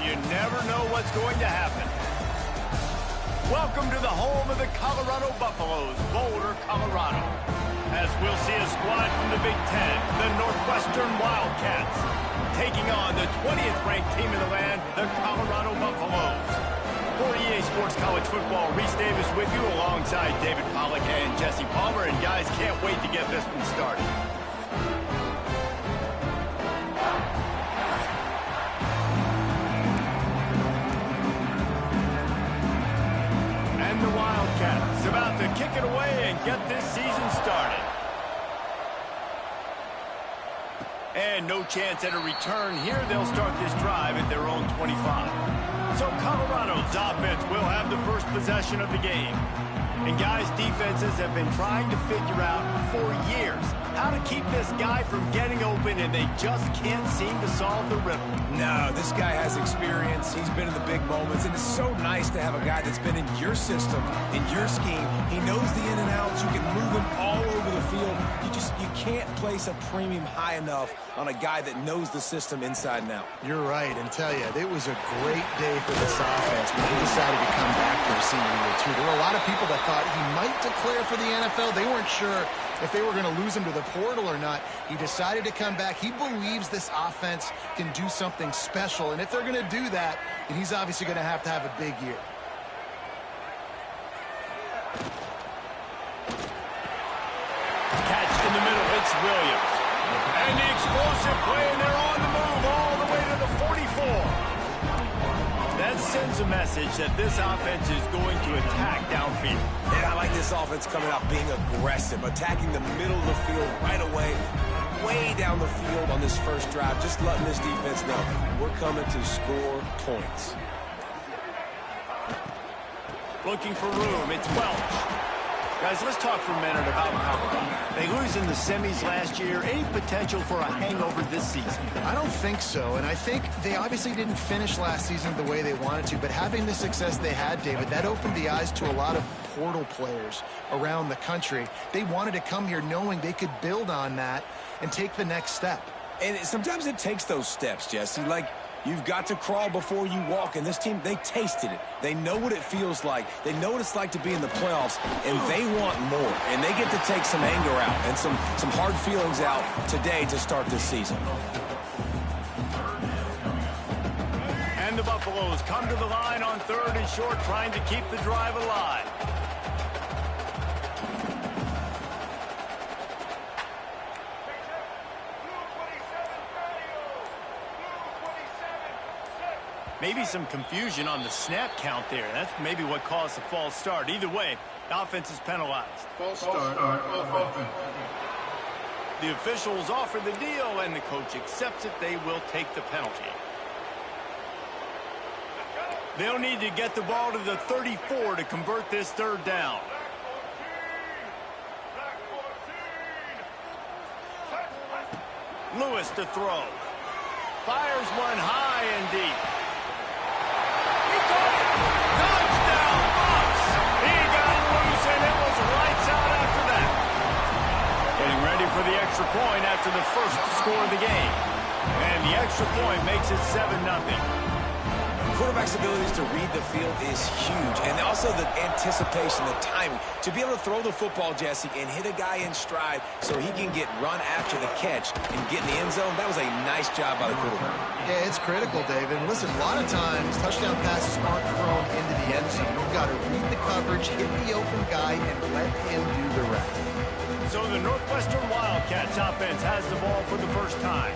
you never know what's going to happen. Welcome to the home of the Colorado Buffaloes, Boulder, Colorado. As we'll see a squad from the Big Ten, the Northwestern Wildcats, taking on the 20th ranked team in the land, the Colorado Buffaloes. For EA Sports College Football, Reese Davis with you alongside David Pollack and Jesse Palmer. And guys, can't wait to get this one started. And the Wildcats about to kick it away and get this season started. And no chance at a return here. They'll start this drive at their own 25. So Colorado's offense will have the first possession of the game. And guys, defenses have been trying to figure out for years how to keep this guy from getting open, and they just can't seem to solve the riddle. No, this guy has experience. He's been in the big moments, and it's so nice to have a guy that's been in your system, in your scheme. He knows the in and outs. You can move him all over the field. You can't place a premium high enough on a guy that knows the system inside and out. You're right, and tell you, it was a great day for this offense when he decided to come back for a senior year, too. There were a lot of people that thought he might declare for the NFL. They weren't sure if they were going to lose him to the portal or not. He decided to come back. He believes this offense can do something special, and if they're going to do that, then he's obviously going to have a big year. Catch in the middle, it's Williams. And the explosive play, and they're on the move all the way to the 44. That sends a message that this offense is going to attack downfield. And I like this offense coming out being aggressive, attacking the middle of the field right away, way down the field on this first drive, just letting this defense know we're coming to score points. Looking for room, it's Welch. Guys, let's talk for a minute about Colorado. They lose in the semis last year. Any potential for a hangover this season? I don't think so, and I think they obviously didn't finish last season the way they wanted to, but having the success they had, David, that opened the eyes to a lot of portal players around the country. They wanted to come here knowing they could build on that and take the next step. And sometimes it takes those steps, Jesse. Like, you've got to crawl before you walk, and this team, they tasted it. They know what it feels like. They know what it's like to be in the playoffs, and they want more. And they get to take some anger out and some hard feelings out today to start this season. And the Buffaloes come to the line on 3rd and short, trying to keep the drive alive. Maybe some confusion on the snap count there. That's maybe what caused the false start. Either way, the offense is penalized. False start, offense. The officials offer the deal, and the coach accepts it. They will take the penalty. They'll need to get the ball to the 34 to convert this 3rd down. Lewis to throw. Fires one high and deep. Touchdown, Bucks! He got loose, and it was lights out after that. Getting ready for the extra point after the first score of the game. And the extra point makes it 7-0. Quarterback's abilities to read the field is huge, and also the anticipation, the timing. To be able to throw the football, Jesse, and hit a guy in stride so he can get run after the catch and get in the end zone, that was a nice job by the quarterback. Yeah, it's critical, David. And listen, a lot of times, touchdown passes aren't thrown into the end zone. You've got to read the coverage, hit the open guy, and let him do the rest. So the Northwestern Wildcats offense has the ball for the first time.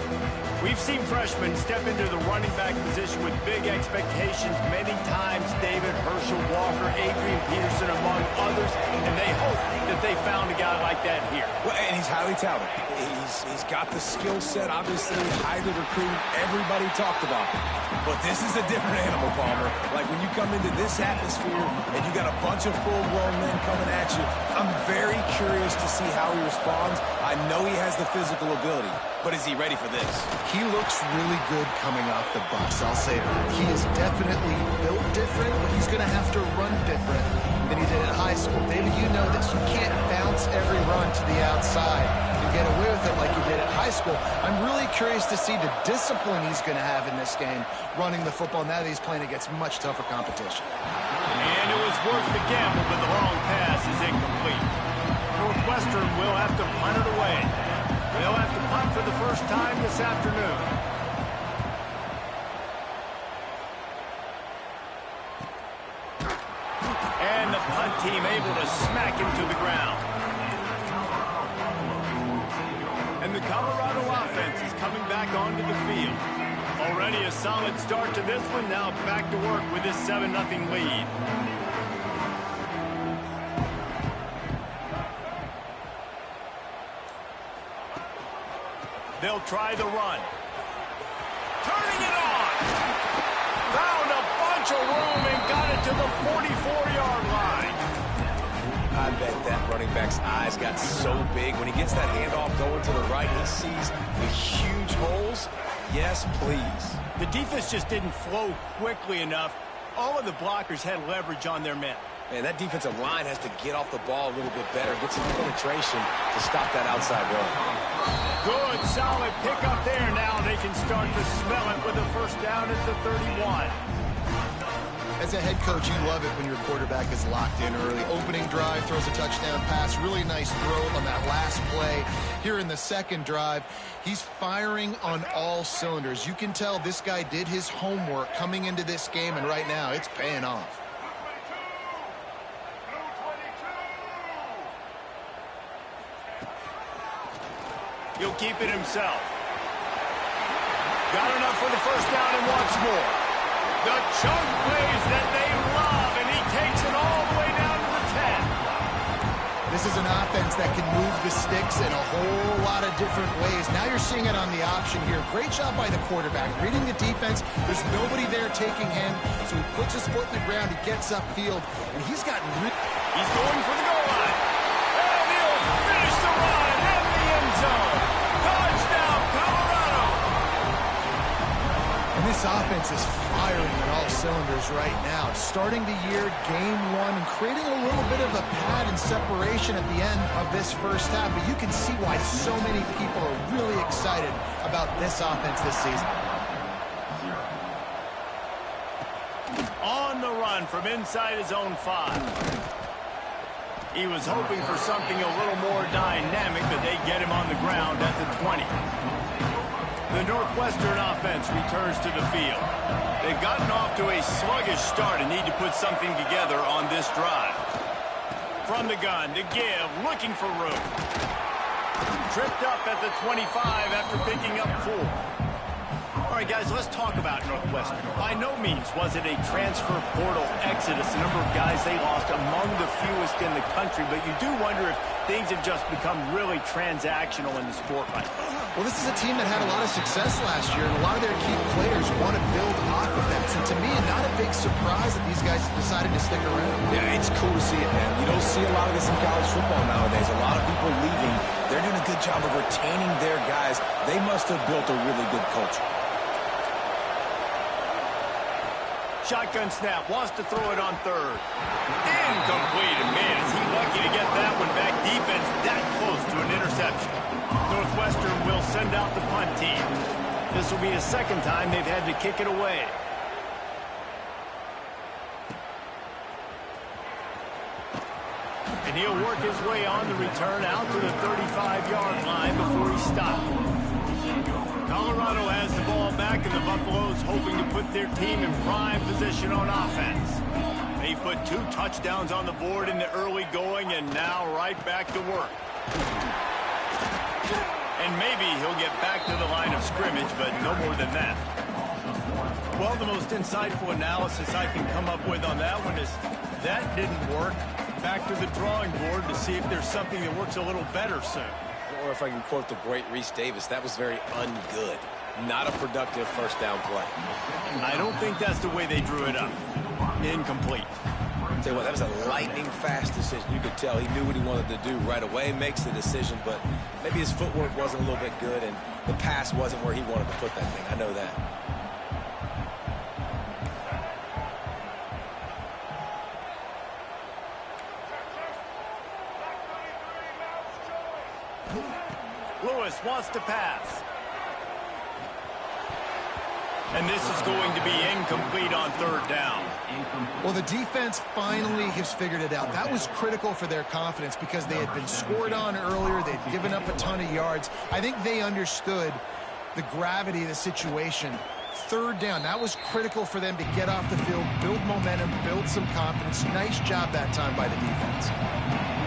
We've seen freshmen step into the running back position with big expectations many times. David, Herschel Walker, Adrian Peterson, among others, and they hope that they found a guy like that here. Well, and he's highly talented. He's got the skill set, obviously, highly recruited. Everybody talked about him. But this is a different animal, Palmer. Like, when you come into this atmosphere and you got a bunch of full-grown men coming at you, I'm very curious to see how he responds. I know he has the physical ability, but is he ready for this? He looks really good coming off the bus, I'll say that. He is definitely built different, but he's going to have to run different than he did at high school. David, you know this. You can't bounce every run to the outside. In get away with it like he did at high school. I'm really curious to see the discipline he's going to have in this game running the football now that he's playing against much tougher competition. And it was worth the gamble, but the long pass is incomplete. Northwestern will have to punt it away. They'll have to punt for the first time this afternoon. And the punt team able to smack him to the ground. And the Colorado offense is coming back onto the field. Already a solid start to this one. Now back to work with this 7-0 lead. They'll try the run. Turning it on. Found a bunch of room and got it to the 44-yard line. I bet that running back's eyes got so big. When he gets that handoff going to the right, he sees the huge holes. Yes, please. The defense just didn't flow quickly enough. All of the blockers had leverage on their men. Man, that defensive line has to get off the ball a little bit better, get some penetration to stop that outside run. Good, solid pickup there. Now they can start to smell it with a first down at the 31. As a head coach, you love it when your quarterback is locked in early. Opening drive, throws a touchdown pass. Really nice throw on that last play. Here in the second drive, he's firing on all cylinders. You can tell this guy did his homework coming into this game, and right now it's paying off. He'll keep it himself. Got enough for the first down and wants more. The chunk plays that they love, and he takes it all the way down to the 10. This is an offense that can move the sticks in a whole lot of different ways. Now you're seeing it on the option here. Great job by the quarterback. Reading the defense, there's nobody there taking him, so he puts his foot in the ground, he gets upfield, and he's got... He's going for the goal line. And he'll finish the run in the end zone. Touchdown, Colorado. And this offense is firing on all cylinders right now. Starting the year, game one, and creating a little bit of a pad and separation at the end of this first half. But you can see why so many people are really excited about this offense this season. On the run from inside his own 5. He was hoping for something a little more dynamic, but they get him on the ground at the 20. The Northwestern offense returns to the field. They've gotten off to a sluggish start and need to put something together on this drive. From the gun to give, looking for room. Tripped up at the 25 after picking up 4. All right, guys, let's talk about Northwestern. By no means was it a transfer portal exodus. The number of guys they lost among the fewest in the country, but you do wonder if things have just become really transactional in the sport right now. Well, this is a team that had a lot of success last year, and a lot of their key players want to build off of that. So to me, not a big surprise that these guys decided to stick around. Yeah, it's cool to see it, man. You don't see a lot of this in college football nowadays. A lot of people leaving. They're doing a good job of retaining their guys. They must have built a really good culture. Shotgun snap, wants to throw it on third. Incomplete, and man, is he lucky to get that one back. Defense that close to an interception. Northwestern will send out the punt team. This will be the second time they've had to kick it away. And he'll work his way on the return out to the 35-yard line before he stopped. Colorado has the ball back, and the Buffaloes hoping to put their team in prime position on offense. They put 2 touchdowns on the board in the early going, and now right back to work. And maybe he'll get back to the line of scrimmage, but no more than that. Well, the most insightful analysis I can come up with on that one is that didn't work. Back to the drawing board to see if there's something that works a little better soon. Or if I can quote the great Reese Davis, that was very ungood. Not a productive first down play. I don't think that's the way they drew it up. Incomplete. Tell you what, that was a lightning-fast decision. You could tell he knew what he wanted to do right away, makes the decision, but maybe his footwork wasn't a little bit good, and the pass wasn't where he wanted to put that thing. I know that. Lewis wants to pass. And this is going to be incomplete on third down. Well, the defense finally has figured it out. That was critical for their confidence because they had been scored on earlier. They'd given up a ton of yards. I think they understood the gravity of the situation. Third down, that was critical for them to get off the field, build momentum, build some confidence. Nice job that time by the defense.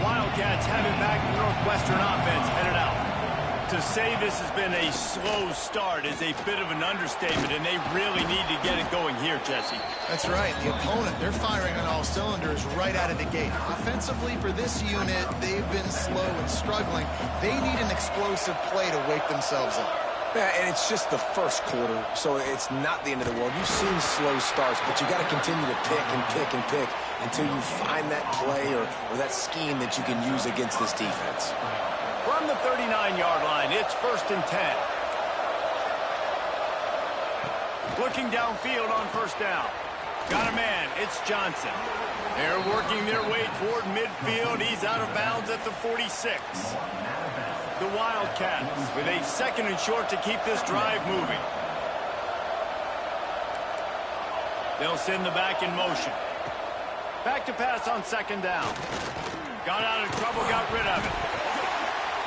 Wildcats have it back. The Northwestern offense headed out. To say this has been a slow start is a bit of an understatement, and they really need to get it going here, Jesse. That's right. The opponent, they're firing on all cylinders right out of the gate. Offensively, for this unit, they've been slow and struggling. They need an explosive play to wake themselves up. Yeah, and it's just the first quarter, so it's not the end of the world. You've seen slow starts, but you got to continue to pick and pick and pick until you find that play or that scheme that you can use against this defense. From the 39-yard line, it's 1st and 10. Looking downfield on first down. Got a man, it's Johnson. They're working their way toward midfield. He's out of bounds at the 46. The Wildcats with a 2nd and short to keep this drive moving. They'll send the back in motion. Back to pass on 2nd down. Got out of trouble, got rid of it.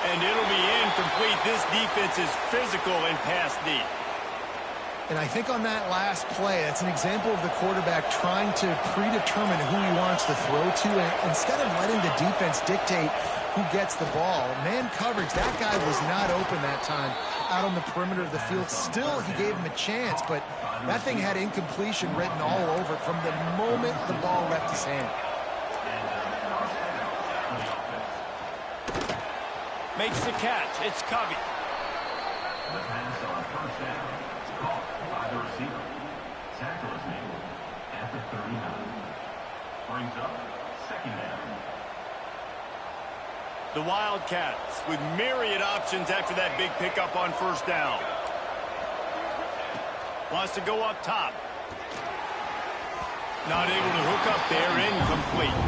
And it'll be incomplete. This defense is physical and pass deep. And I think on that last play, that's an example of the quarterback trying to predetermine who he wants to throw to, and instead of letting the defense dictate who gets the ball. Man coverage, that guy was not open that time out on the perimeter of the field. Still, he gave him a chance, but that thing had incompletion written all over it from the moment the ball left his hand. Makes the catch. It's Covey. The pass on first down is caught by the receiver. Tackle is made at the 39. Brings up 2nd down. The Wildcats with myriad options after that big pickup on first down. Wants to go up top. Not able to hook up there. Incomplete.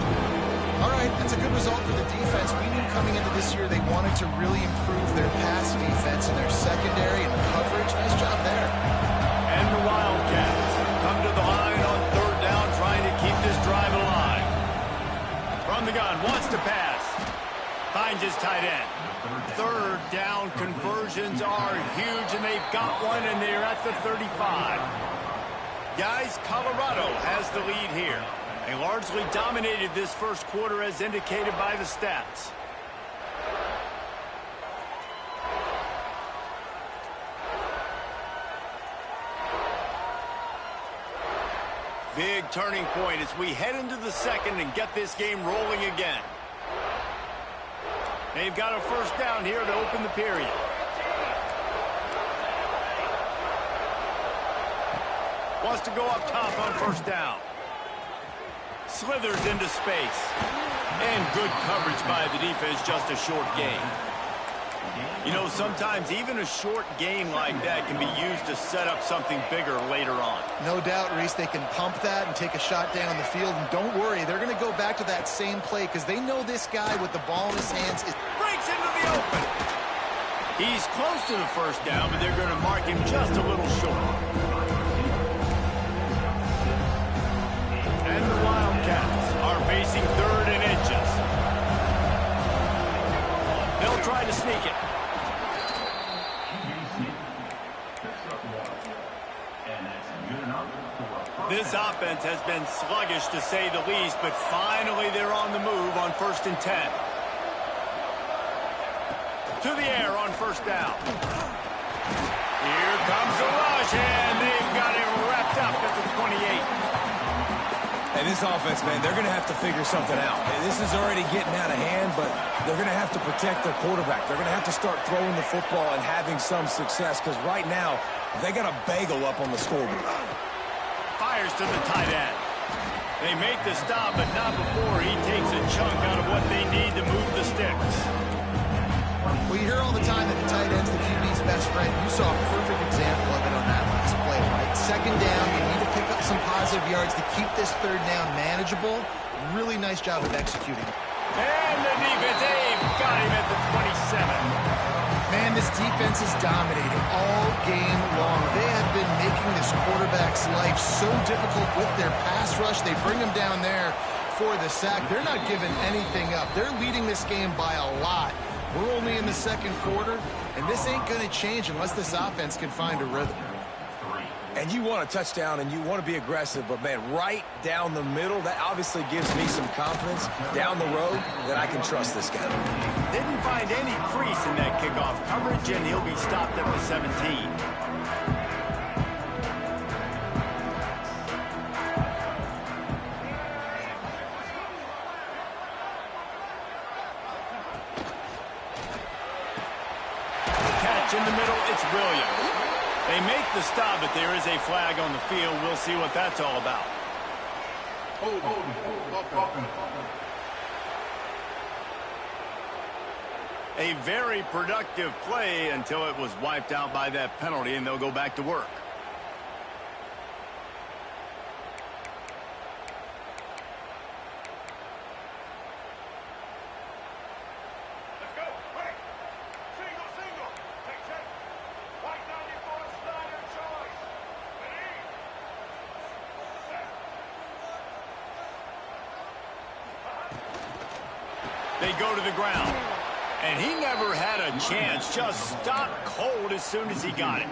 All right, that's a good result for the defense. We knew coming into this year they wanted to really improve their pass defense and their secondary and coverage. Nice job there. And the Wildcats come to the line on third down, trying to keep this drive alive. From the gun, wants to pass. Finds his tight end. Third down conversions are huge, and they've got one, and they're at the 35. Guys, Colorado has the lead here. They largely dominated this first quarter as indicated by the stats. Big turning point as we head into the second and get this game rolling again. They've got a first down here to open the period. Wants to go up top on first down. Slithers into space. And good coverage by the defense, just a short gain. You know, sometimes even a short gain like that can be used to set up something bigger later on. No doubt, Reese, they can pump that and take a shot down the field. And don't worry, they're going to go back to that same play because they know this guy with the ball in his hands is... Breaks into the open. He's close to the first down, but they're going to mark him just a little short. And the Wildcats are facing 3rd and inches. They'll try to sneak it. This offense has been sluggish to say the least, but finally they're on the move on 1st and 10. To the air on first down. Here comes the rush, and they've got him wrapped up at the 28. And this offense, man, they're going to have to figure something out. This is already getting out of hand, but they're going to have to protect their quarterback. They're going to have to start throwing the football and having some success because right now they got a bagel up on the scoreboard. Fires to the tight end. They make the stop, but not before he takes a chunk out of what they need to move the sticks. Well, you hear all the time that the tight end's the QB's best friend. You saw a perfect example of it on that last play, right? 2nd down, you need to pick up some positive yards to keep this 3rd down manageable. Really nice job of executing. And the defense, they've got him at the 27. Man, this defense is dominating all game long. They have been making this quarterback's life so difficult with their pass rush. They bring him down there for the sack. They're not giving anything up. They're leading this game by a lot. We're only in the second quarter, and this ain't going to change unless this offense can find a rhythm. And you want a touchdown, and you want to be aggressive, but, man, right down the middle, that obviously gives me some confidence down the road that I can trust this guy. Didn't find any crease in that kickoff coverage, and he'll be stopped at the 17. Catch in the middle, it's brilliant. They make the stop, but there is a flag on the field. We'll see what that's all about. A very productive play until it was wiped out by that penalty, and they'll go back to work. They go to the ground. And he never had a chance. Just stopped cold as soon as he got it.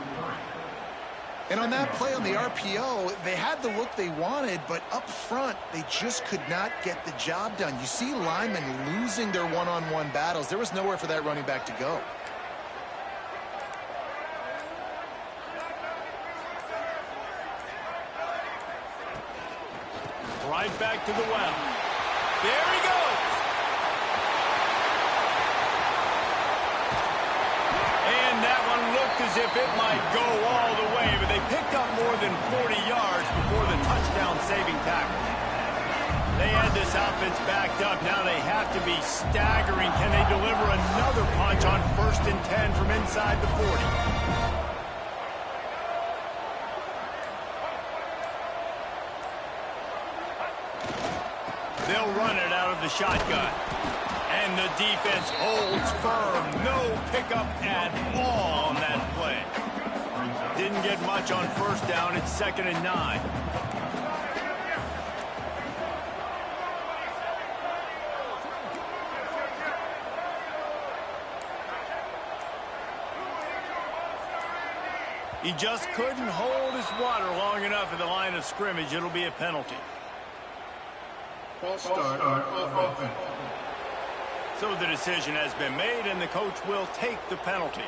And on that play on the RPO, they had the look they wanted, but up front, they just could not get the job done. You see linemen losing their one-on-one battles. There was nowhere for that running back to go. Right back to the well. There he goes. And that one looked as if it might go all the way, but they picked up more than 40 yards before the touchdown-saving tackle. They had this offense backed up. Now they have to be staggering. Can they deliver another punch on 1st and 10 from inside the 40? They'll run it out of the shotgun. And the defense holds firm. No pickup at all on that play. Didn't get much on 1st down. It's 2nd and 9. He just couldn't hold his water long enough at the line of scrimmage. It'll be a penalty. False start on offense. So the decision has been made, and the coach will take the penalty.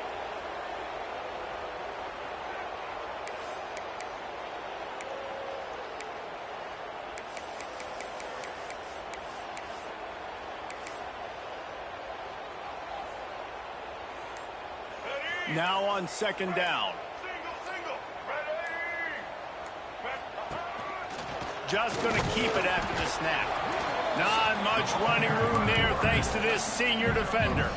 Now on 2nd down. Just going to keep it after the snap. Not much running room there thanks to this senior defender.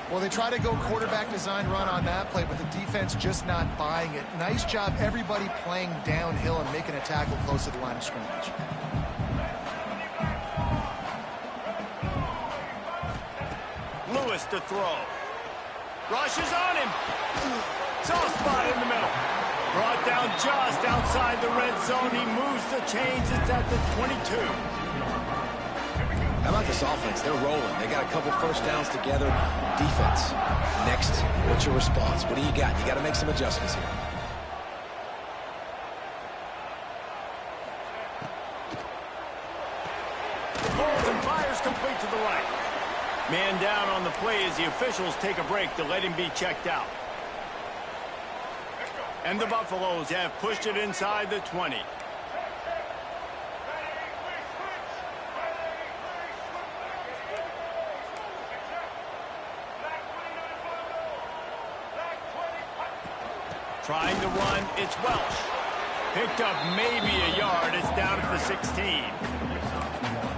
Well, they try to go quarterback design run on that play, but the defense just not buying it. Nice job, everybody playing downhill and making a tackle close to the line of scrimmage. Lewis to throw. Rushes on him. Soft spot in the middle. Brought down just outside the red zone. He moves the chains. It's at the 22. How about this offense? They're rolling. They got a couple 1st downs together. Defense. Next, what's your response? What do you got? You got to make some adjustments here. Pulls and fires complete to the right. Man down on the play as the officials take a break to let him be checked out. And the Buffaloes have pushed it inside the 20. Trying to run, it's Welsh. Picked up maybe a yard. It's down at the 16.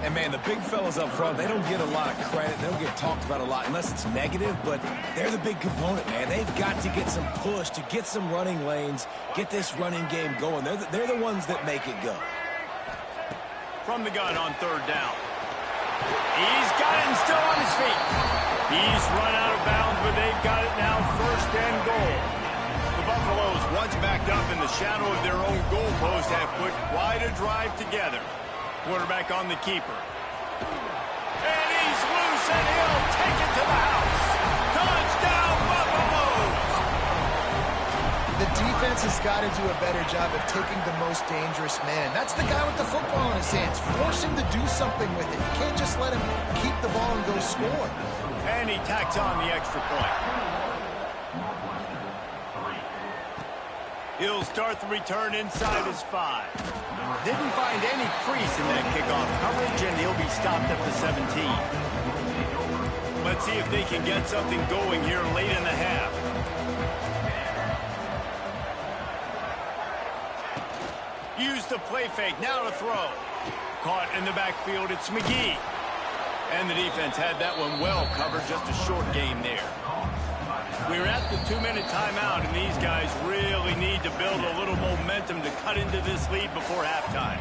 And, man, the big fellas up front, they don't get a lot of credit. They don't get talked about a lot unless it's negative, but they're the big component, man. They've got to get some push, to get some running lanes, get this running game going. They're the ones that make it go. From the gun on 3rd down. He's got it and still on his feet. He's run out of bounds, but they've got it now, first and goal. The Buffaloes, once backed up in the shadow of their own goalpost, have put quite a drive together. Quarterback on the keeper. And he's loose, and he'll take it to the house. Touchdown, Buffaloes! The defense has got to do a better job of taking the most dangerous man. That's the guy with the football in his hands. Force him to do something with it. You can't just let him keep the ball and go score. And he tacks on the extra point. He'll start the return inside his 5. Didn't find any crease in that kickoff coverage, and he'll be stopped at the 17. Let's see if they can get something going here late in the half. Use the play fake, now to throw. Caught in the backfield, it's McGee. And the defense had that one well covered, just a short game there. We're at the 2-minute timeout, and these guys really need to build a little momentum to cut into this lead before halftime.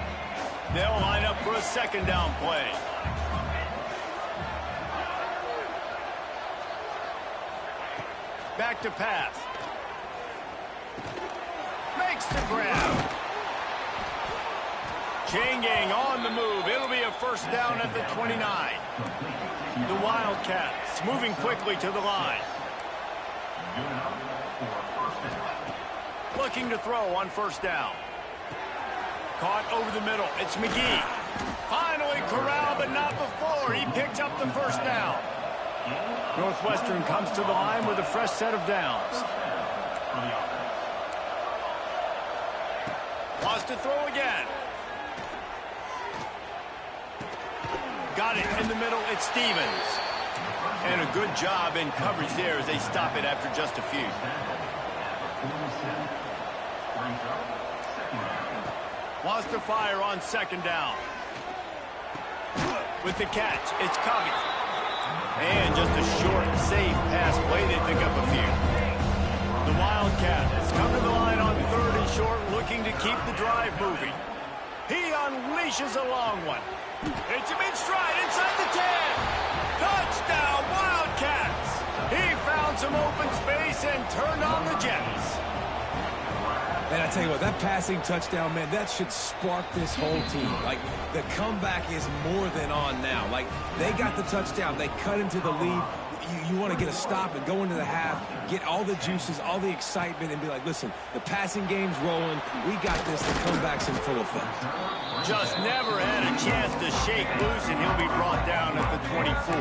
They'll line up for a second down play. Back to pass. Makes the grab. Chain gang on the move. It'll be a first down at the 29. The Wildcats moving quickly to the line. Looking to throw on first down. Caught over the middle. It's McGee. Finally corralled, but not before. He picks up the first down. Northwestern comes to the line with a fresh set of downs. Wants to throw again. Got it in the middle. It's Stevens. And a good job in coverage there as they stop it after just a few. Wants to fire on second down. With the catch, it's Covey. And just a short, safe pass play. They pick up a few. The Wildcats come to the line on third and short, looking to keep the drive moving. He unleashes a long one. Hits him in stride inside the 10. Touchdown, Wildcats. He found some open space and turned on the Jets. And I tell you what, that passing touchdown, man, that should spark this whole team. Like, the comeback is more than on now. Like, they got the touchdown. They cut into the lead. You want to get a stop and go into the half, get all the juices, all the excitement, and be like, listen, the passing game's rolling. We got this. The comeback's in full effect. Just never had a chance to shake loose, and he'll be brought down at the 24.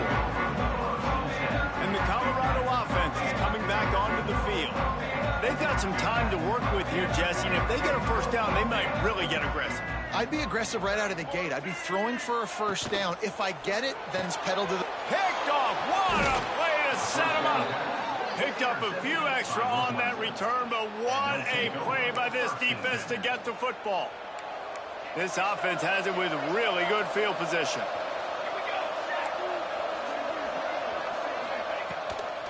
And the Colorado offense is coming back onto the field. They've got some time to work with here, Jesse, and if they get a first down, they might really get aggressive. I'd be aggressive right out of the gate. I'd be throwing for a first down. If I get it, then it's pedal to the... Picked off. What a play to set him up. Picked up a few extra on that return, but what a play by this defense to get the football. This offense has it with really good field position.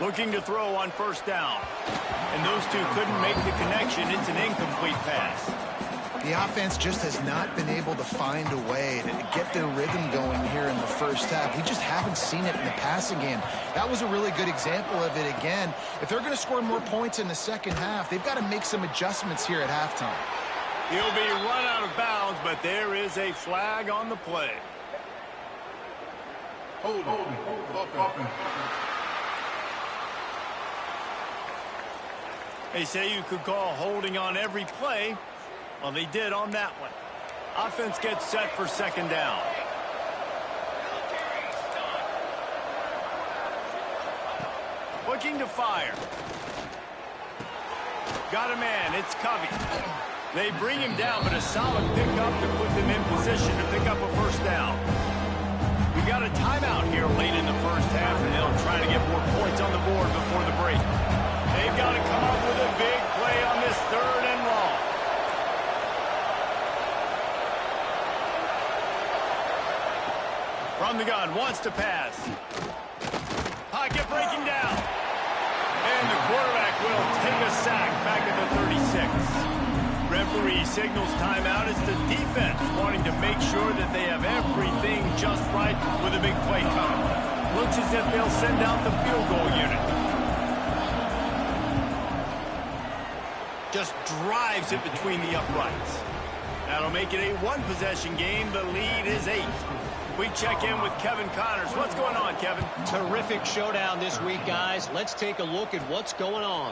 Looking to throw on first down. And those two couldn't make the connection. It's an incomplete pass. The offense just has not been able to find a way to get their rhythm going here in the first half. We just haven't seen it in the passing game. That was a really good example of it again. If they're going to score more points in the second half, they've got to make some adjustments here at halftime. He'll be run out of bounds, but there is a flag on the play. Hold. They say you could call holding on every play. Well, they did on that one. Offense gets set for second down. Looking to fire. Got a man. It's Covey. They bring him down, but a solid pickup to put them in position to pick up a first down. We got a timeout here late in the first half, and they'll try to get more points on the board before the break. They've got to come up with a big play on this third and long. From the gun, wants to pass. Pocket breaking down. And the quarterback will take a sack back at the 36. Referee signals timeout. It's the defense wanting to make sure that they have everything just right with a big play coming. Looks as if they'll send out the field goal unit. Just drives it between the uprights. That'll make it a one-possession game. The lead is 8. We check in with Kevin Connors. What's going on, Kevin? Terrific showdown this week, guys. Let's take a look at what's going on.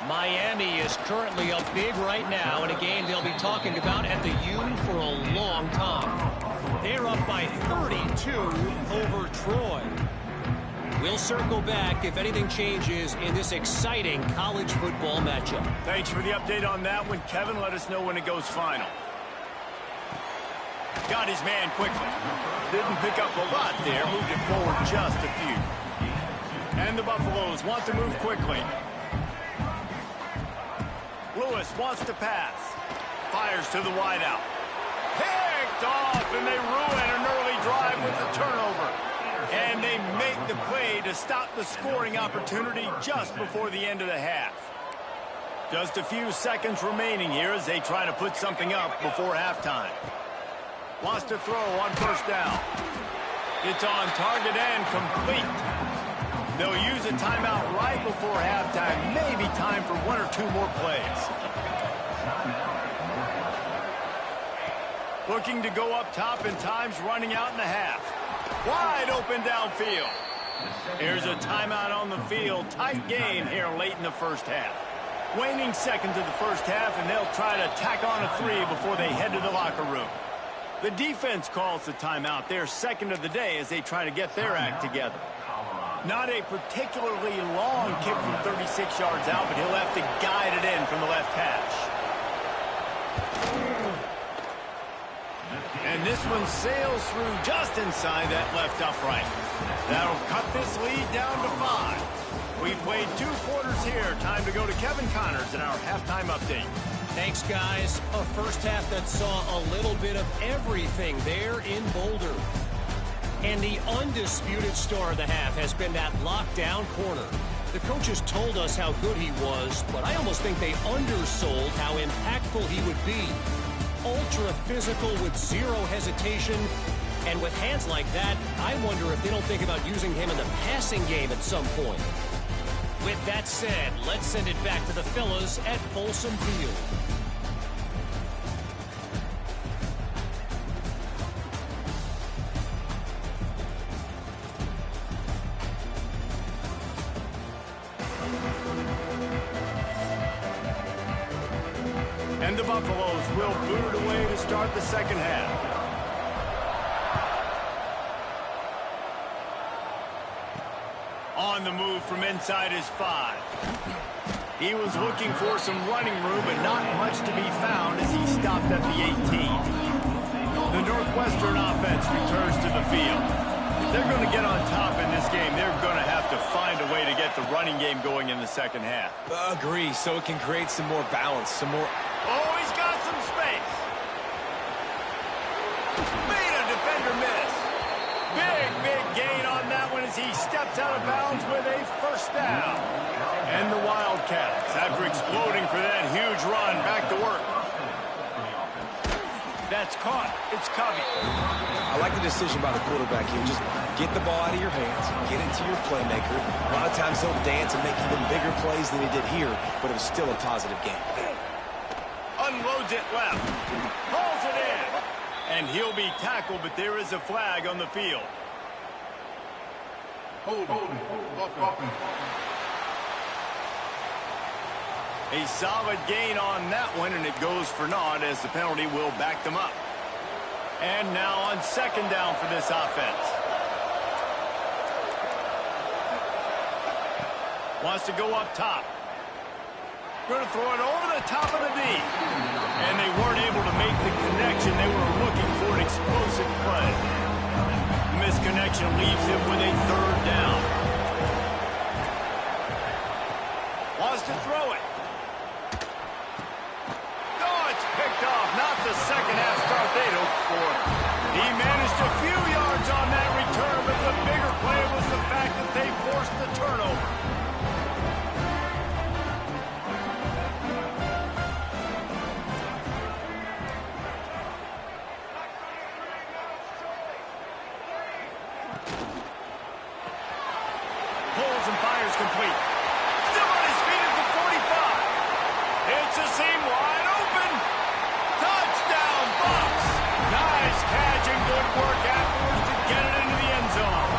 Miami is currently up big right now in a game they'll be talking about at the U for a long time. They're up by 32 over Troy. We'll circle back if anything changes in this exciting college football matchup. Thanks for the update on that one, Kevin. Let us know when it goes final. Got his man quickly. Didn't pick up a lot there. Moved it forward just a few. And the Buffaloes want to move quickly. Lewis wants to pass. Fires to the wideout. Picked off, and they ruin an early drive with the turnover. And they make the play to stop the scoring opportunity just before the end of the half. Just a few seconds remaining here as they try to put something up before halftime. Wants to throw on first down. It's on target and complete. They'll use a timeout right before halftime. Maybe time for 1 or 2 more plays. Looking to go up top, and time's running out in the half. Wide open downfield. Here's a timeout on the field. Tight game here late in the first half. Waning seconds of the first half, and they'll try to tack on a 3 before they head to the locker room. The defense calls the timeout, their second of the day, as they try to get their act together. Not a particularly long kick from 36 yards out, but he'll have to guide it in from the left hash. And this one sails through just inside that left upright. That'll cut this lead down to 5. We've played 2 quarters here. Time to go to Kevin Connors in our halftime update. Thanks, guys. A first half that saw a little bit of everything there in Boulder. And the undisputed star of the half has been that lockdown corner. The coaches told us how good he was, but I almost think they undersold how impactful he would be. Ultra physical with zero hesitation. And with hands like that, I wonder if they don't think about using him in the passing game at some point. With that said, let's send it back to the fellas at Folsom Field. And the Buffaloes will boot it away to start the second half. On the move from inside his 5. He was looking for some running room, but not much to be found as he stopped at the 18. The Northwestern offense returns to the field. If they're going to get on top in this game, they're going to have to find a way to get the running game going in the second half. Agree, so it can create some more balance, some more... Oh, he's got some space. Made a defender miss. Big gain on that one as he steps out of bounds with a first down. And the Wildcats, after exploding for that huge run, back to work. That's caught. It's Covey. I like the decision by the quarterback here. Just get the ball out of your hands, get it to your playmaker. A lot of times he'll dance and make even bigger plays than he did here, but it was still a positive game. Unloads it left. Hauls it in. And he'll be tackled, but there is a flag on the field. A solid gain on that one, and it goes for naught as the penalty will back them up. And now on second down for this offense. Wants to go up top. Going to throw it over the top of the D. And they weren't able to make the connection. They were looking for an explosive play. Misconnection leaves him with a third down. Wants to throw it. Oh, it's picked off. Not the second half start they'd hoped for. He managed a few yards on that return, but the bigger play was the fact that they forced the turnover. Pulls and fires complete. Still on his feet at the 45. It's a seam wide open. Touchdown, Bucks. Nice catch and good work afterwards to get it into the end zone.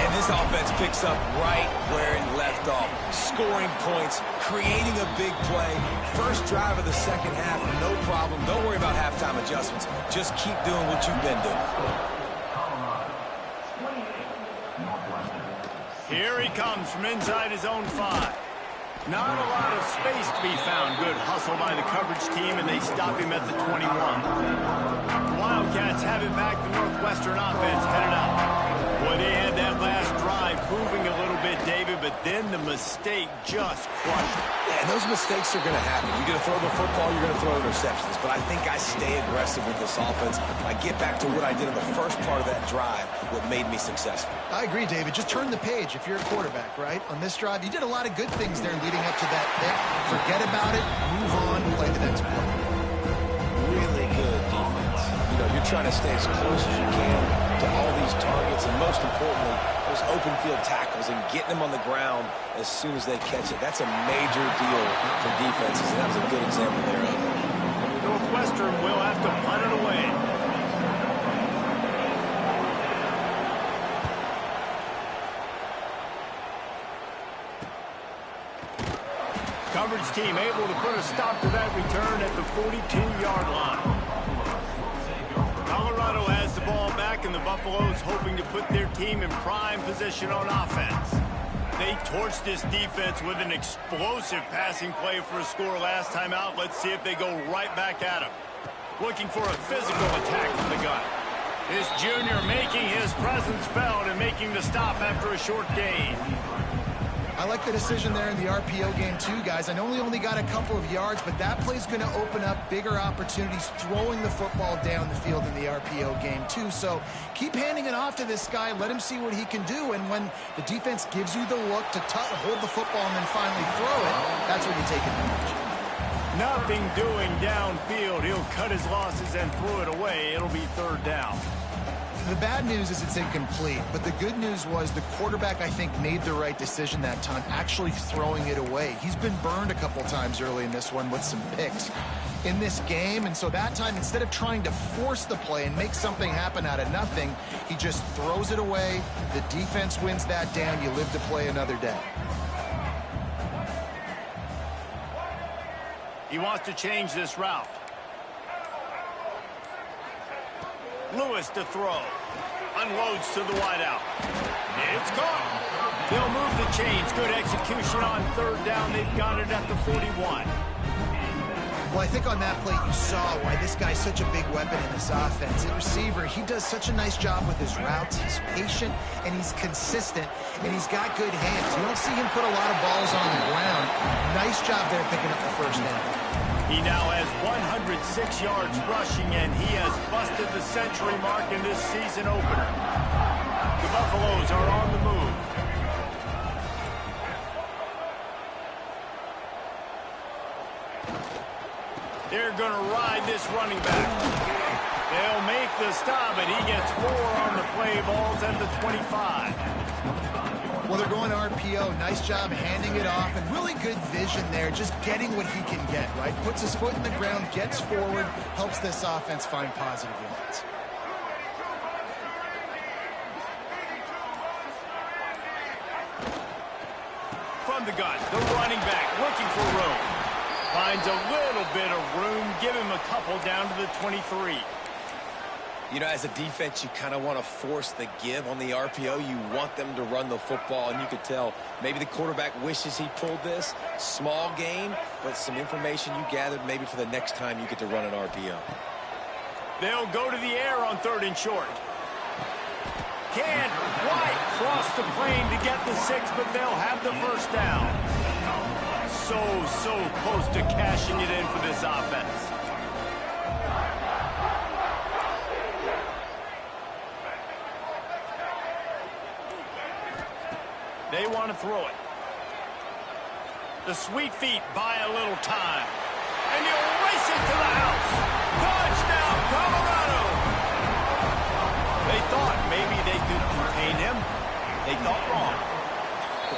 And this offense picks up right where it left off. Scoring points, creating a big play. First drive of the second half, no problem. Don't worry about halftime adjustments. Just keep doing what you've been doing. Here he comes from inside his own 5. Not a lot of space to be found. Good hustle by the coverage team, and they stop him at the 21. The Wildcats have it back. The Northwestern offense headed out. Well, they had that last drive moving a little bit, David, but then the mistake just crushed it. Yeah, and those mistakes are going to happen. You're going to throw the football, you're going to throw interceptions. But I think I stay aggressive with this offense. I get back to what I did in the first part of that drive, what made me successful. I agree, David. Just turn the page if you're a quarterback, right? On this drive, you did a lot of good things there leading up to that pick. Forget about it, move on, play the next play. Really good defense. You know, you're trying to stay as close as you can to all these targets, and most importantly, those open field tackles and getting them on the ground as soon as they catch it. That's a major deal for defenses, and that was a good example there of it. Northwestern will have to punt it away. Coverage team able to put a stop to that return at the 42-yard line. Colorado has the ball back, and the Buffaloes hoping to put their team in prime position on offense. They torched this defense with an explosive passing play for a score last time out. Let's see if they go right back at him. Looking for a physical attack from the gun. This junior making his presence felt and making the stop after a short gain. I like the decision there in the RPO game too, guys. I know he only got a couple of yards, but that play's going to open up bigger opportunities throwing the football down the field in the RPO game too. So keep handing it off to this guy. Let him see what he can do. And when the defense gives you the look to hold the football and then finally throw it, that's when you take advantage. Nothing doing downfield. He'll cut his losses and throw it away. It'll be third down. The bad news is it's incomplete, but the good news was the quarterback, I think, made the right decision that time, actually throwing it away. He's been burned a couple times early in this one with some picks in this game, and so that time, instead of trying to force the play and make something happen out of nothing, he just throws it away. The defense wins that down. You live to play another day. He wants to change this route. Lewis to throw. Unloads to the wideout. It's caught. They'll move the chains. Good execution on third down. They've got it at the 41. Well, I think on that play you saw why this guy's such a big weapon in this offense. At receiver, he does such a nice job with his routes. He's patient, and he's consistent, and he's got good hands. You don't see him put a lot of balls on the ground. Nice job there picking up the first down. He now has 106 yards rushing, and he has busted the century mark in this season opener. The Buffaloes are on the move. They're going to ride this running back. They'll make the stop, and he gets 4 on the play. Balls at the 25. Well, they're going RPO. Nice job handing it off, and really good vision there, just getting what he can get, right? Puts his foot in the ground, gets forward, helps this offense find positive yards. From the gun, the running back looking for room. Finds a little bit of room. Give him a couple down to the 23. You know, as a defense, you kind of want to force the give on the RPO. You want them to run the football, and you could tell maybe the quarterback wishes he pulled this. Small gain, but some information you gathered maybe for the next time you get to run an RPO. They'll go to the air on 3rd and short. Can't quite cross the plane to get the 6, but they'll have the first down. So close to cashing it in for this offense. They want to throw it. The sweet feet buy a little time. And he'll race it to the house. Touchdown, Colorado! They thought maybe they They thought wrong.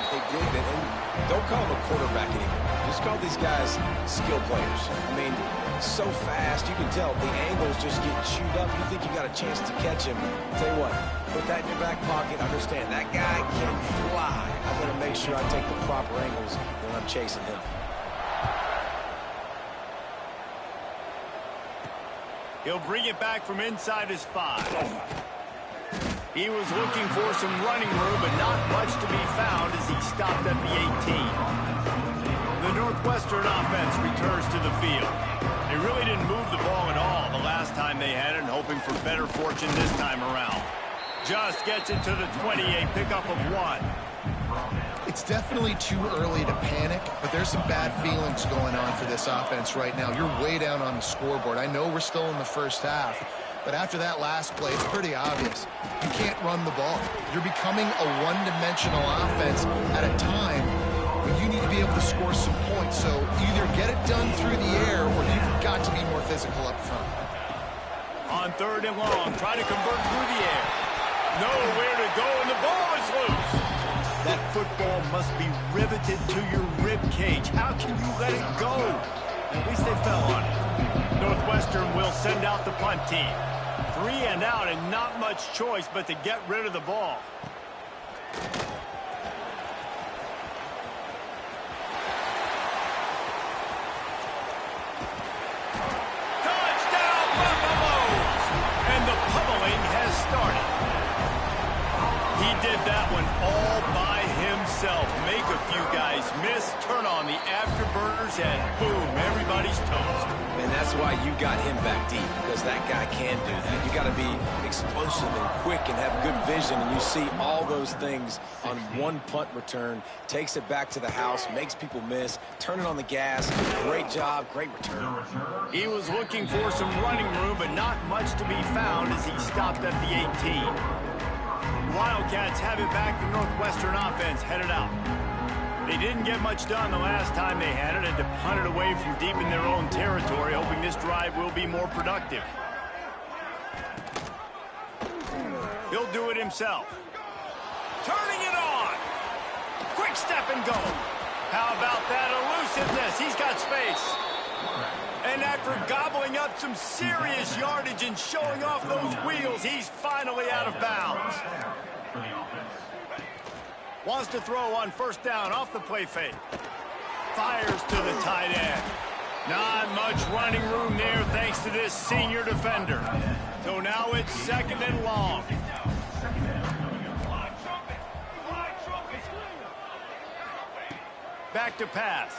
They did, and don't call them a quarterback anymore. Just call these guys skill players. I mean, so fast, you can tell the angles just get chewed up. You think you got a chance to catch him. Tell you what, put that in your back pocket. Understand, that guy can fly. I'm going to make sure I take the proper angles when I'm chasing him. He'll bring it back from inside his 5. He was looking for some running room, but not much to be found as he stopped at the 18. The Northwestern offense returns to the field. They really didn't move the ball at all the last time they had it, and hoping for better fortune this time around. Just gets it to the 20, a pickup of 1. It's definitely too early to panic, but there's some bad feelings going on for this offense right now. You're way down on the scoreboard. I know we're still in the first half, but after that last play, it's pretty obvious. You can't run the ball. You're becoming a one-dimensional offense at a time when you need to be able to score some points. So either get it done through the air or you've got to be more physical up front. On 3rd and long, try to convert through the air. Nowhere to go, and the ball is loose. That football must be riveted to your rib cage. How can you let it go? At least they fell on it. Northwestern will send out the punt team. 3 and out, and not much choice but to get rid of the ball. Touchdown, Buffaloes! And the pummeling has started. He did that one all by himself. Make a few guys miss, turn on the afterburners, and boom, everybody's toast. And that's why you got him back deep, because that guy can do that. You got to be explosive and quick and have good vision, and you see all those things on one punt return. Takes it back to the house, makes people miss, turning on the gas. Great job, great return. He was looking for some running room, but not much to be found as he stopped at the 18. Wildcats have it back. The Northwestern offense headed out. They didn't get much done the last time they had it, and to punt it away from deep in their own territory, hoping this drive will be more productive. He'll do it himself. Turning it on. Quick step and go. How about that elusiveness? He's got space. And after gobbling up some serious yardage and showing off those wheels, he's finally out of bounds. Wants to throw on 1st down off the play fake. Fires to the tight end. Not much running room there thanks to this senior defender. So now it's 2nd and long. Back to pass.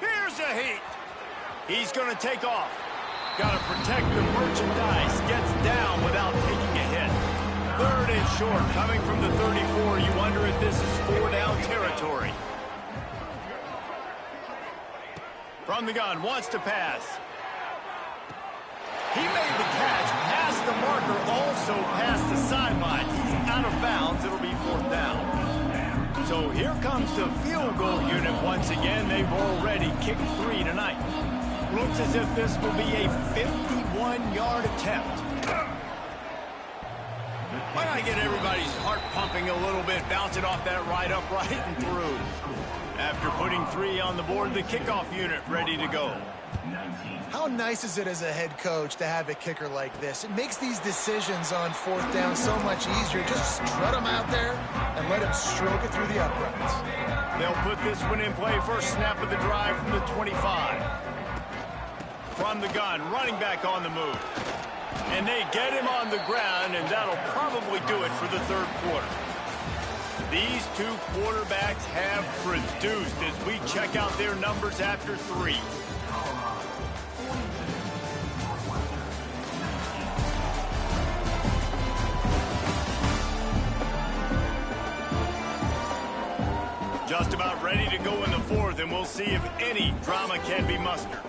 Here's a heat. He's going to take off. Got to protect the merchandise. Gets down without taking a hit. 3rd and short, coming from the 34. You wonder if this is 4-down territory. From the gun, wants to pass. He made the catch, past the marker, also past the sideline. He's out of bounds. It'll be 4th down. So here comes the field goal unit once again. They've already kicked 3 tonight. Looks as if this will be a 51-yard attempt. Why not get everybody's heart pumping a little bit, bouncing off that right upright and through. After putting 3 on the board, the kickoff unit ready to go. How nice is it as a head coach to have a kicker like this? It makes these decisions on 4th down so much easier. Just strut him out there and let him stroke it through the uprights. They'll put this one in play. First snap of the drive from the 25. From the gun, running back on the move. And they get him on the ground, and that'll probably do it for the 3rd quarter. These 2 quarterbacks have produced as we check out their numbers after 3. Just about ready to go in the 4th, and we'll see if any drama can be mustered.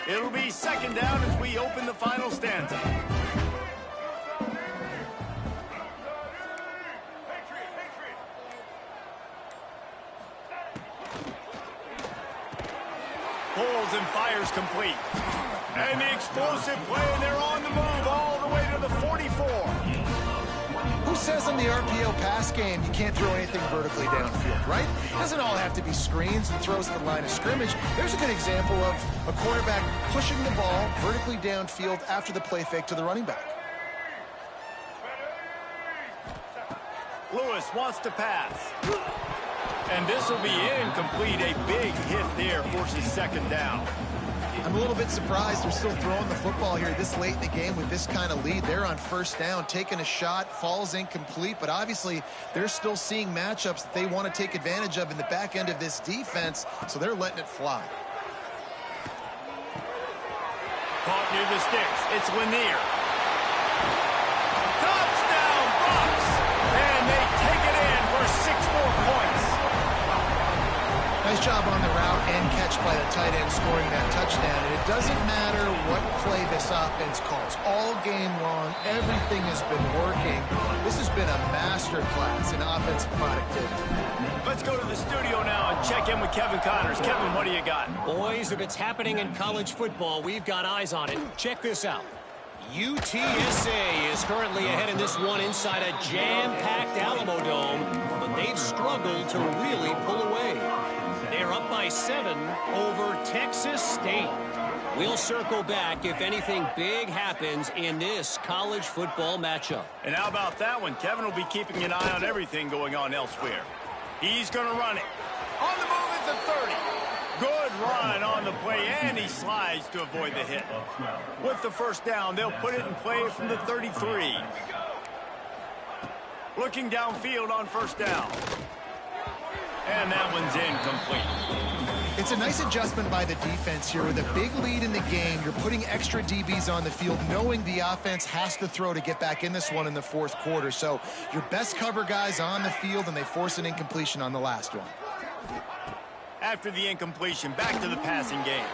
It'll be second down as we open the final stanza. Pulls and fires complete. And the explosive play, and they're on the move all the way to the 44. Who says in the RPO pass game you can't throw anything vertically downfield, right? It doesn't all have to be screens and throws at the line of scrimmage. There's a good example of a quarterback pushing the ball vertically downfield after the play fake to the running back. Lewis wants to pass. And this will be incomplete. A big hit there forces second down. I'm a little bit surprised they're still throwing the football here this late in the game with this kind of lead. They're on first down, taking a shot, falls incomplete, but obviously they're still seeing matchups that they want to take advantage of in the back end of this defense, so they're letting it fly. Caught near the sticks. It's Lanier. Touchdown, Bucks! And they take it in for 6 more points. Nice job on the route and catch by the tight end scoring that touchdown. And it doesn't matter what play this offense calls. All game long, everything has been working. This has been a masterclass in offensive productivity. Let's go to the studio now and check in with Kevin Connors. Kevin, what do you got? Boys, if it's happening in college football, we've got eyes on it. Check this out. UTSA is currently ahead in this one inside a jam-packed Alamo Dome, but they've struggled to really pull away. They're up by 7 over Texas State. We'll circle back if anything big happens in this college football matchup. And how about that one? Kevin will be keeping an eye on everything going on elsewhere. He's going to run it. On the move at the 30. Good run on the play, and he slides to avoid the hit. With the first down, they'll put it in play from the 33. Looking downfield on first down. And that one's incomplete. It's a nice adjustment by the defense here. With a big lead in the game, you're putting extra DBs on the field, knowing the offense has to throw to get back in this one in the fourth quarter. So your best cover guys on the field, and they force an incompletion on the last one. After the incompletion, back to the passing game.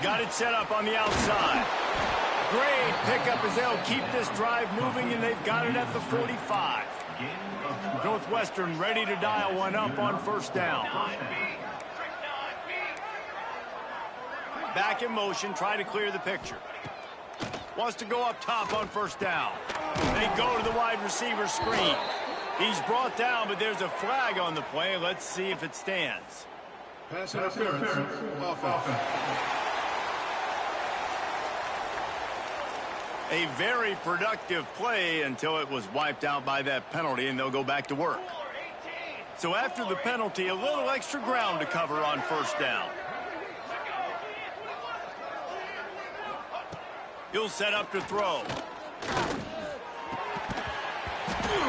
Got it set up on the outside. Great pickup as they'll keep this drive moving, and they've got it at the 45. Northwestern ready to dial one up on first down. Back in motion, try to clear the picture. Wants to go up top on first down. They go to the wide receiver screen. He's brought down, but there's a flag on the play. Let's see if it stands. Pass interference. Offense. A very productive play until it was wiped out by that penalty, and they'll go back to work. So after the penalty, a little extra ground to cover on first down. He'll set up to throw.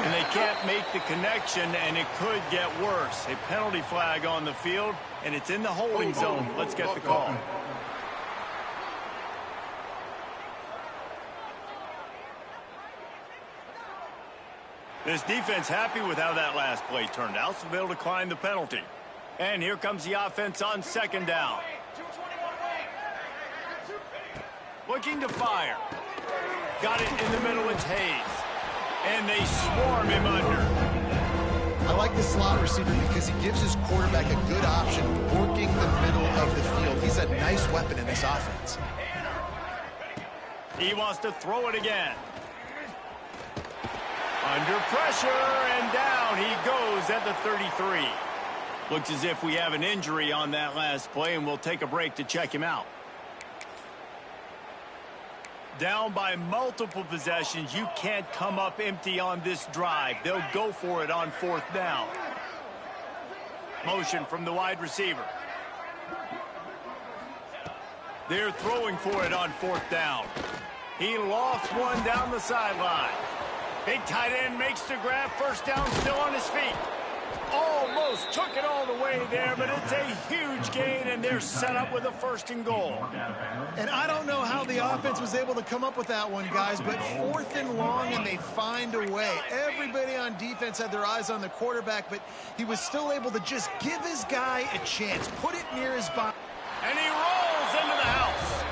And they can't make the connection, and it could get worse. A penalty flag on the field, and it's in the holding zone. Let's get the call. This defense happy with how that last play turned out, so they'll decline the penalty. And here comes the offense on second down. Looking to fire. Got it in the middle, it's Hayes. And they swarm him under. I like the slot receiver because he gives his quarterback a good option working the middle of the field. He's a nice weapon in this offense. He wants to throw it again. Under pressure, and down he goes at the 33. Looks as if we have an injury on that last play, and we'll take a break to check him out. Down by multiple possessions, you can't come up empty on this drive. They'll go for it on fourth down. Motion from the wide receiver. They're throwing for it on fourth down. He lofts one down the sideline. Big tight end makes the grab. First down, still on his feet. Almost took it all the way there, but it's a huge gain, and they're set up with a first and goal. And I don't know how the offense was able to come up with that one, guys, but fourth and long, and they find a way. Everybody on defense had their eyes on the quarterback, but he was still able to just give his guy a chance, put it near his body. And he rolls into the house.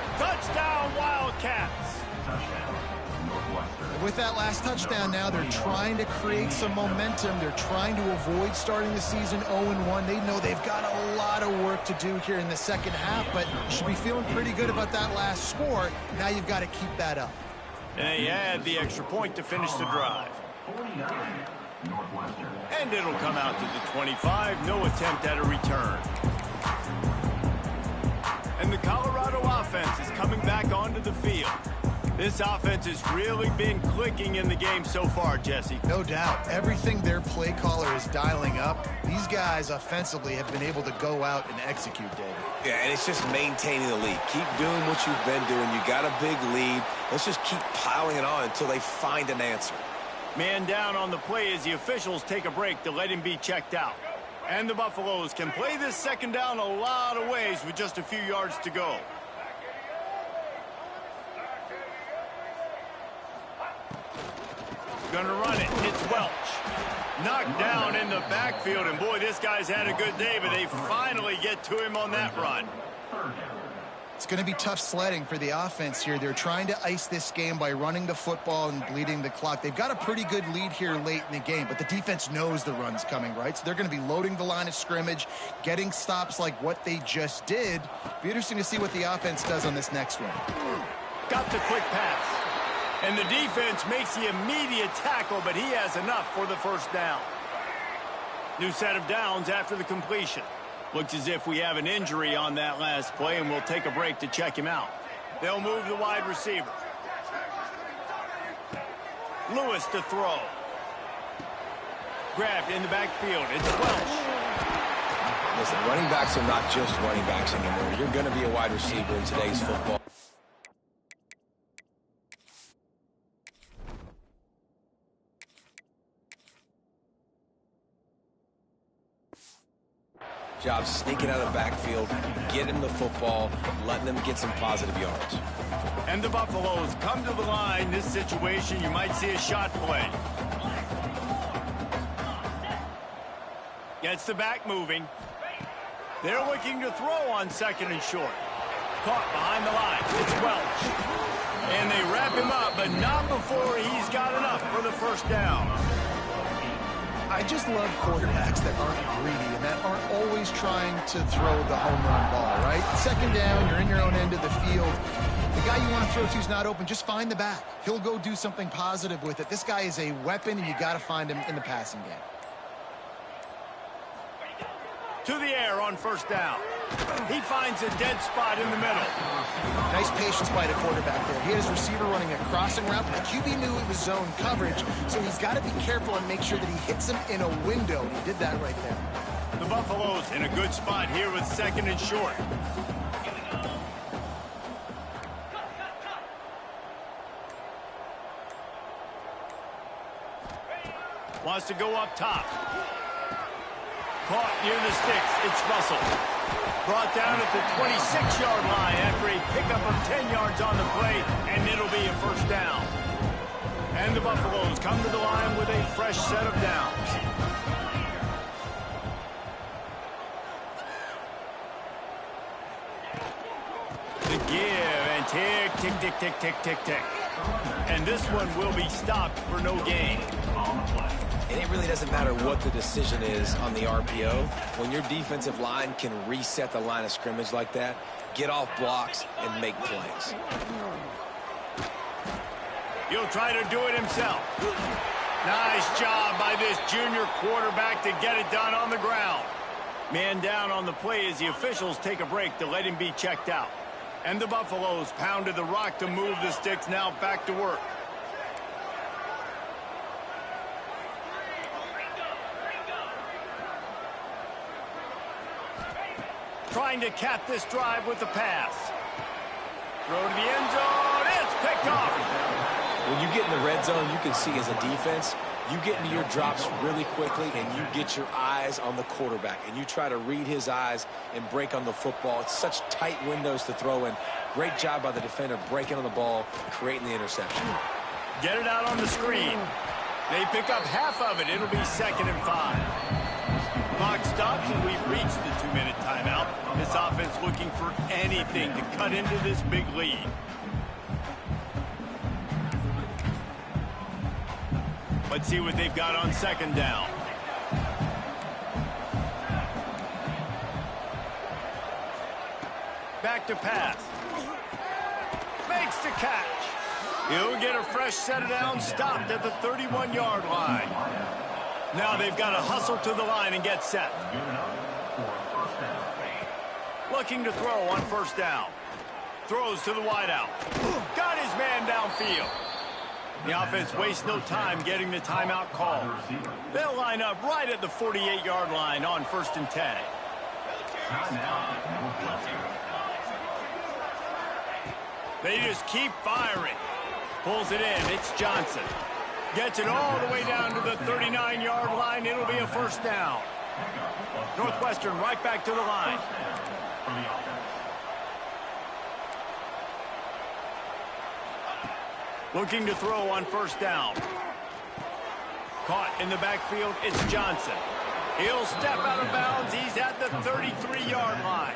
With that last touchdown now, they're trying to create some momentum. They're trying to avoid starting the season 0-1. They know they've got a lot of work to do here in the second half, but you should be feeling pretty good about that last score. Now you've got to keep that up. And they had the extra point to finish the drive. 49, Northwestern. And it'll come out to the 25. No attempt at a return. And the Colorado offense is coming back onto the field. This offense has really been clicking in the game so far, Jesse. No doubt. Everything their play caller is dialing up, these guys offensively have been able to go out and execute, David. Yeah, and it's just maintaining the lead. Keep doing what you've been doing. You got a big lead. Let's just keep piling it on until they find an answer. Man down on the play as the officials take a break to let him be checked out. And the Buffaloes can play this second down a lot of ways with just a few yards to go. Gonna run it. It's Welch. Knocked down in the backfield, and boy, this guy's had a good day, but they finally get to him on that run. It's going to be tough sledding for the offense here. They're trying to ice this game by running the football and bleeding the clock. They've got a pretty good lead here late in the game, but the defense knows the run's coming, right? So they're going to be loading the line of scrimmage, getting stops like what they just did. Be interesting to see what the offense does on this next one. Got the quick pass. And the defense makes the immediate tackle, but he has enough for the first down. New set of downs after the completion. Looks as if we have an injury on that last play, and we'll take a break to check him out. They'll move the wide receiver. Lewis to throw. Grabbed in the backfield. It's Welch. Listen, running backs are not just running backs anymore. You're going to be a wide receiver in today's football. Job sneaking out of the backfield, getting the football, letting them get some positive yards. And the Buffaloes come to the line. This situation, you might see a shot play. Gets the back moving. They're looking to throw on second and short. Caught behind the line. It's Welch. And they wrap him up, but not before he's got enough for the first down. I just love quarterbacks that aren't greedy and that aren't always trying to throw the home run ball, right? Second down, you're in your own end of the field. The guy you want to throw to is not open. Just find the back. He'll go do something positive with it. This guy is a weapon, and you got to find him in the passing game. To the air on first down. He finds a dead spot in the middle. Nice patience by the quarterback there. He had his receiver running a crossing route, but the QB knew it was zone coverage, so he's got to be careful and make sure that he hits him in a window. He did that right there. The Buffaloes in a good spot here with second and short. Wants to go up top. Caught near the sticks. It's Russell. Brought down at the 26-yard line after a pickup of 10 yards on the play, and it'll be a first down. And the Buffaloes come to the line with a fresh set of downs. The give and tick, tick, tick, tick, tick, tick, tick. And this one will be stopped for no gain. And it really doesn't matter what the decision is on the RPO. When your defensive line can reset the line of scrimmage like that, get off blocks and make plays. He'll try to do it himself. Nice job by this junior quarterback to get it done on the ground. Man down on the play as the officials take a break to let him be checked out. And the Buffaloes pounded the rock to move the sticks, now back to work. Trying to cap this drive with the pass. Throw to the end zone. It's picked off. When you get in the red zone, you can see as a defense, you get into your drops really quickly and you get your eyes on the quarterback and you try to read his eyes and break on the football. It's such tight windows to throw in. Great job by the defender breaking on the ball, creating the interception. Get it out on the screen. They pick up half of it. It'll be 2nd and 5. Clock stops and we've reached the 2-minute timeout. This offense looking for anything to cut into this big lead. Let's see what they've got on second down. Back to pass. Makes the catch. He'll get a fresh set of downs, stopped at the 31-yard line. Now they've got to hustle to the line and get set. Looking to throw on first down. Throws to the wideout. Got his man downfield. The offense wastes no time getting the timeout call. They'll line up right at the 48-yard line on 1st and 10. They just keep firing. Pulls it in. It's Johnson. Gets it all the way down to the 39-yard line. It'll be a first down. Northwestern right back to the line. Looking to throw on first down. Caught in the backfield, it's Johnson. He'll step out of bounds. He's at the 33-yard line.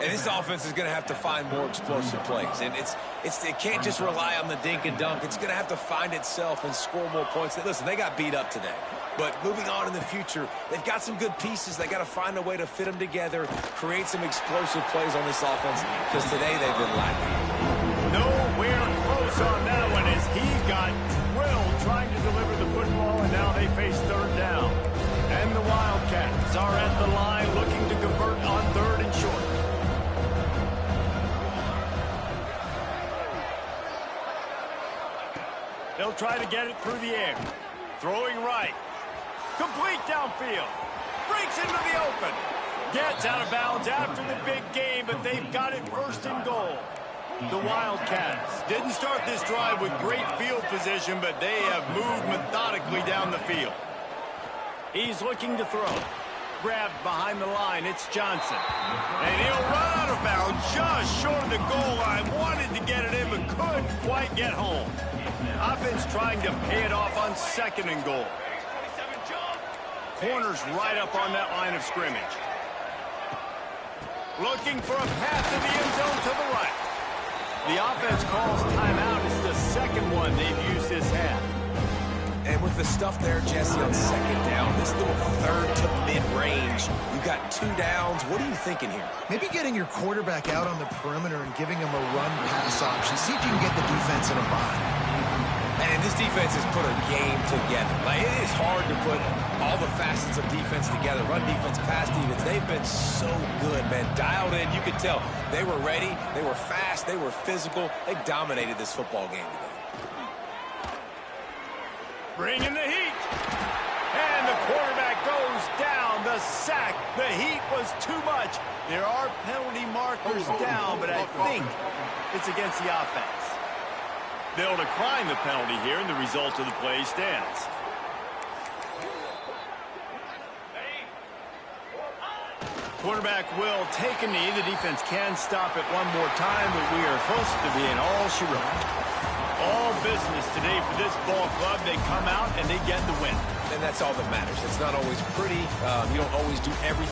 And this offense is going to have to find more explosive plays. And it can't just rely on the dink and dunk. It's going to have to find itself and score more points. Listen, they got beat up today. But moving on in the future, they've got some good pieces. They got to find a way to fit them together, create some explosive plays on this offense, because today they've been lacking. Nowhere close on that one as he got drilled trying to deliver the football, and now they face third down. And the Wildcats are at the line looking to convert on 3rd and short. They'll try to get it through the air. Throwing right. Complete downfield. Breaks into the open. Gets out of bounds after the big game, but they've got it 1st and goal. The Wildcats didn't start this drive with great field position, but they have moved methodically down the field. He's looking to throw. Grabbed behind the line, it's Johnson. And he'll run out of bounds just short of the goal line. Wanted to get it in, but couldn't quite get home. Offense trying to pay it off on 2nd and goal. Corners right up on that line of scrimmage. Looking for a path to the end zone to the right. The offense calls timeout. It's the second one they've used this half. And with the stuff there, Jesse, on 2nd down, this little 3rd to mid-range, you've got 2 downs. What are you thinking here? Maybe getting your quarterback out on the perimeter and giving him a run-pass option. See if you can get the defense in a bind. And this defense has put a game together. Like, it is hard to put all the facets of defense together. Run defense, pass defense. They've been so good, man. Dialed in. You could tell they were ready. They were fast. They were physical. They dominated this football game today. Bringing the heat. And the quarterback goes down. The sack. The heat was too much. There are penalty markers down, but I think it's against the offense. They'll decline the penalty here, and the result of the play stands. Quarterback will take a knee. The defense can stop it one more time, but we are close to being all she wrote. All business today for this ball club. They come out and they get the win. And that's all that matters. It's not always pretty. You don't always do everything.